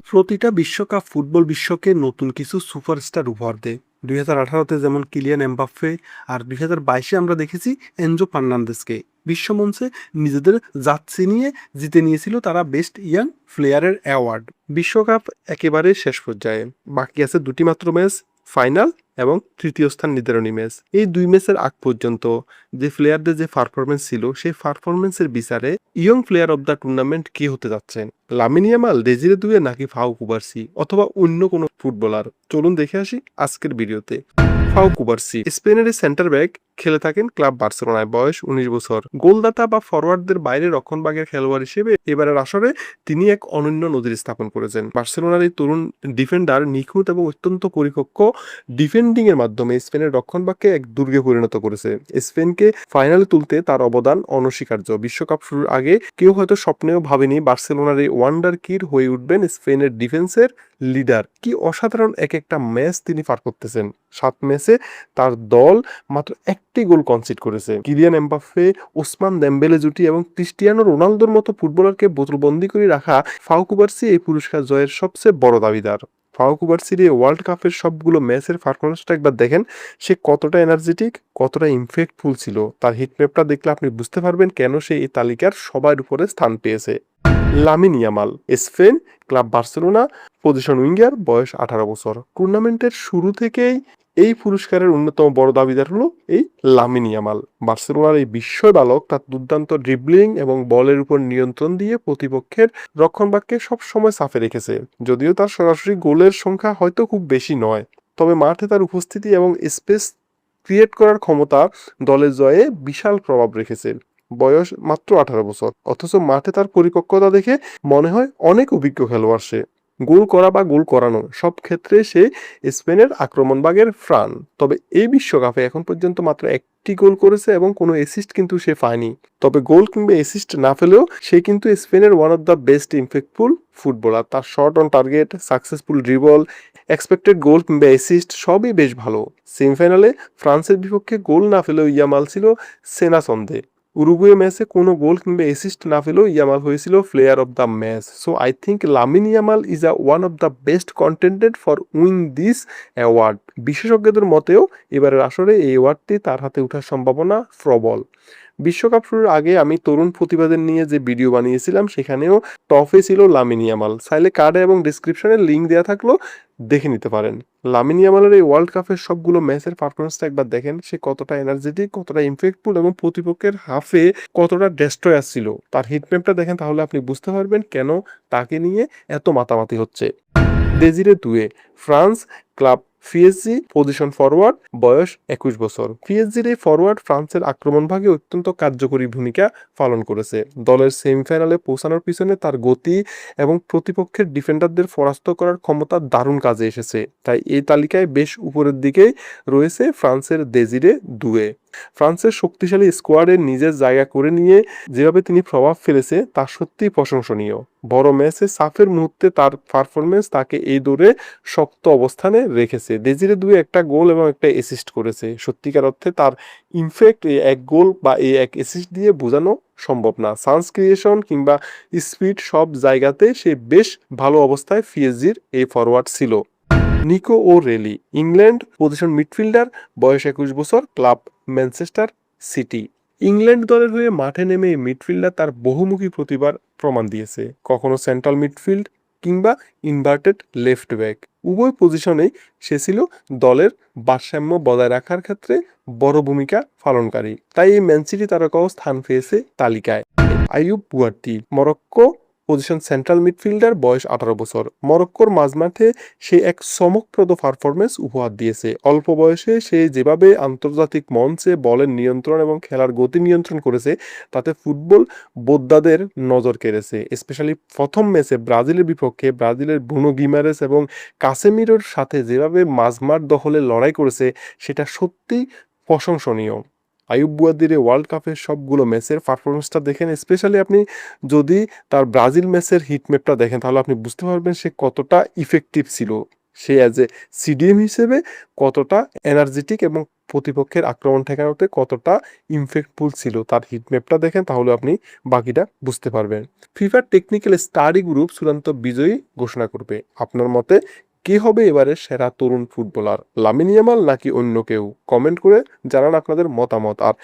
প্রতিটা বিশ্বকাপ ফুটবল বিশ্বকে নতুন কিছু সুপারস্টার উপহার দেয়। 2018-তে যেমন কিলিয়ান এমবাপ্পে, আর 2022-এ আমরা দেখেছি এনজো ফার্নান্দেজকে বিশ্বমঞ্চে নিজেদের জাত চিনিয়ে জিতে নিয়েছিল তারা বেস্ট ইয়াং প্লেয়ারের অ্যাওয়ার্ড। বিশ্বকাপ একেবারে শেষ পর্যায়ে, বাকি আছে দুটি মাত্র ম্যাচ, ফাইনাল এবং তৃতীয় স্থান নির্ধারণী ম্যাচ। এই দুই ম্যাচের আগ পর্যন্ত যে প্লেয়ারদের যে পারফরমেন্স ছিল, সেই পারফরমেন্সের বিচারে young player of the tournament কে হতে যাচ্ছেন? লামিন ইয়ামাল, ডেজিরে দুয়ে, নাকি ফাউ কুবার্সি, অথবা অন্য কোনো ফুটবলার? চলুন দেখে আসি আজকের ভিডিওতে। ফাউ কুবার্সি স্পেনের সেন্টার ব্যাক, খেলে থাকেন ক্লাব বার্সেলোনায়, বয়স 19 বছর। গোলদাতা বা ফরওয়ার্ডদের বাইরে রক্ষণভাগের খেলোয়াড় হিসেবে এবারের আসরে তিনি এক অনন্য নজির স্থাপন করেছেন। বার্সেলোনার এই তরুণ ডিফেন্ডার নিখুঁত এবং অত্যন্ত পরিপক্ক ডিফেন্ডিং এর মাধ্যমে স্পেনের রক্ষণভাগকে এক দুর্গে পরিণত করেছে। স্পেনকে ফাইনালে তুলতে তার অবদান অনস্বীকার্য। বিশ্বকাপ শুরুর আগে কেউ হয়তো স্বপ্নেও ভাবেনি বার্সেলোনার এই ওয়ান্ডার কিড হয়ে উঠবেন স্পেনের ডিফেন্সের লিডার। কি অসাধারণ এক একটা ম্যাচ তিনি পার করতেছেন। 7 ম্যাচে তার দল মাত্র একটি গোল কনসিড করেছে। কিলিয়ান এমবাপ্পে, ওসমান দেম্বেলে জুটি এবং ক্রিস্টিয়ানো রোনালদোর মতো ফুটবলারকে বোতলবন্দি করে রাখা ফাউ কুবার্সি এই পুরস্কার জয়ের সবচেয়ে বড় দাবিদার। ফাউ কুবার্সির এই ওয়ার্ল্ড কাপের সবগুলো ম্যাচের পারফরমেন্সটা একবার দেখেন, সে কতটা এনার্জেটিক, কতটা ইমপ্যাক্টফুল ছিল। তার হিটম্যাপটা দেখলে আপনি বুঝতে পারবেন কেন সে এই তালিকার সবার উপরে স্থান পেয়েছে। Lamine Yamal, Spain, club Barcelona, position winger, বয়স 18 বছর। টুর্নামেন্টের শুরু থেকেই এই পুরস্কারের অন্যতম বড় দাবিদার হলো এই লামিন ইয়ামাল। বার্সেলোনার এই বিস্ময় বালক তার দুর্দান্ত ড্রিবলিং এবং বলের উপর নিয়ন্ত্রণ দিয়ে প্রতিপক্ষের রক্ষণভাগকে সবসময় সাফে রেখেছে। যদিও তার সরাসরি গোলের সংখ্যা হয়তো খুব বেশি নয়, তবে মাঠে তার উপস্থিতি এবং স্পেস ক্রিয়েট করার ক্ষমতা দলের জয়ে বিশাল প্রভাব রেখেছে। বয়স মাত্র 18 বছর, অথচ মাঠে তার পরিপক্কতা দেখে মনে হয় অনেক অভিজ্ঞ খেলোয়াড় সে। গোল করা বা গোল করানো সব ক্ষেত্রে সে স্পেনের আক্রমণভাগের প্রাণ। তবে এই বিশ্বকাপে এখন পর্যন্ত মাত্র একটি গোল করেছে এবং কোনো অ্যাসিস্ট কিন্তু সে পায়নি। তবে গোল কিংবা অ্যাসিস্ট না পেলেও সে কিন্তু স্পেনের one of the best impactful footballer. তার shot on target, successful dribble, expected goal কিংবা অ্যাসিস্ট সবই বেশ ভালো। সেমিফাইনালে ফ্রান্সের বিপক্ষে গোল না পেলেও ইয়ামাল ছিল সেনা ছন্দে। উরুগুয়ে ম্যাচে কোনো গোল কিংবা অ্যাসিস্ট না পেলেও ইয়ামাল হয়েছিল player of the match. So I think Lamine Yamal is one of the best contented for win this award. বিশেষজ্ঞদের মতেও এবারের আসরে এই অ্যাওয়ার্ডটি তার হাতে ওঠার সম্ভাবনা প্রবল। বিশ্বকাপ শুরুর আগে আমি তরুণ প্রতিভাদের নিয়ে যে ভিডিও বানিয়েছিলাম, সেখানেও টপে ছিল লামিন ইয়ামাল। চাইলে কার্ডে এবং ডিসক্রিপশনে লিঙ্ক দেওয়া থাকলো, দেখে নিতে পারেন। লামিন ইয়ামালের এই ওয়ার্ল্ড কাপের সবগুলো ম্যাচের পারফরমেন্সটা একবার দেখেন, সে কতটা এনার্জেটিক, কতটা ইমপ্যাক্টফুল এবং প্রতিপক্ষের হাফে কতটা ডেস্ট্রয়ার ছিল। তার হিটম্যাপটা দেখেন, তাহলে আপনি বুঝতে পারবেন কেন তাকে নিয়ে এত মাতামাতি হচ্ছে। ডেজিরে দুয়ে, France, club PSG, position forward, বয়স 21 বছর। পিএসজির এই ফরওয়ার্ড ফ্রান্সের আক্রমণভাগে অত্যন্ত কার্যকরী ভূমিকা পালন করেছে। দলের সেমিফাইনালে পৌঁছানোর পিছনে তার গতি এবং প্রতিপক্ষের ডিফেন্ডারদের পরাস্ত করার ক্ষমতা দারুণ কাজে এসেছে। তাই এই তালিকায় বেশ উপরের দিকেই রয়েছে ফ্রান্সের ডেজিরে দুয়ে। ফ্রান্সের শক্তিশালী স্কোয়াডে নিজের জায়গা করে নিয়ে যেভাবে তিনি প্রভাব ফেলেছে তা সত্যিই প্রশংসনীয়। বড় ম্যাচে সাফের মুহূর্তে তার পারফরমেন্স তাকে এই দৌড়ে শক্ত অবস্থানে রেখেছে। ডেজিরে দুয়ে একটা গোল এবং একটা অ্যাসিস্ট করেছে। সত্যিকার অর্থে তার ইনফ্যাক্ট এই এক গোল বা এই এক অ্যাসিস্ট দিয়ে বোঝানো সম্ভব না। চান্স ক্রিয়েশন কিংবা স্পিড সব জায়গাতে সে বেশ ভালো অবস্থায় পিএসজির এই ফরওয়ার্ড ছিল। নিকো ও রেলি, ইংল্যান্ড, পজিশন মিডফিল্ডার, বয়স 21 বছর, ক্লাব ম্যানচেস্টার সিটি। ইংল্যান্ড দলের হয়ে মাঠে নেমে এই মিডফিল্ডার তার বহুমুখী প্রতিভার প্রমাণ দিয়েছে। কখনো সেন্ট্রাল মিডফিল্ড কিংবা ইনভার্টেড লেফট ব্যাক, উভয় পজিশনেই সে ছিল দলের ভারসাম্য বজায় রাখার ক্ষেত্রে বড় ভূমিকা পালনকারী। তাই এই ম্যান সিটি তারকাও স্থান পেয়েছে তালিকায়। Ayyoub Bouaddi, Morocco, position central midfielder, বয়স 18 বছর। মরক্কোর মাঝমাঠে সে এক চমকপ্রদ পারফরমেন্স উপহার দিয়েছে। অল্প বয়সে সে যেভাবে আন্তর্জাতিক মঞ্চে বলের নিয়ন্ত্রণ এবং খেলার গতি নিয়ন্ত্রণ করেছে, তাতে ফুটবল বোদ্ধাদের নজর কেড়েছে। স্পেশালি প্রথম ম্যাচে ব্রাজিলের বিপক্ষে ব্রাজিলের ব্রুনো গিমারেস এবং কাসেমিরোর সাথে যেভাবে মাঝমাঠ দখলে লড়াই করেছে, সেটা সত্যিই প্রশংসনীয়। আইয়ুব বুয়াদির ওয়ার্ল্ড কাপের সবগুলো ম্যাচের পারফরমেন্সটা দেখেন, স্পেশালি আপনি যদি তার ব্রাজিল ম্যাচের হিটম্যাপটা দেখেন, তাহলে আপনি বুঝতে পারবেন সে কতটা ইফেক্টিভ ছিল। সে অ্যাজ এ সিডিএম হিসেবে কতটা এনার্জেটিক এবং প্রতিপক্ষের আক্রমণ ঠেকানোতে কতটা ইমপ্যাক্টফুল ছিল তার হিটম্যাপটা দেখেন, তাহলে আপনি বাকিটা বুঝতে পারবেন। ফিফার টেকনিক্যাল স্টাডি গ্রুপ চূড়ান্ত বিজয়ী ঘোষণা করবে। আপনার মতে কে হবে এবারের সেরা তরুণ ফুটবলার, লামিন ইয়ামাল নাকি অন্য কেউ? কমেন্ট করে জানান আপনাদের মতামত। আর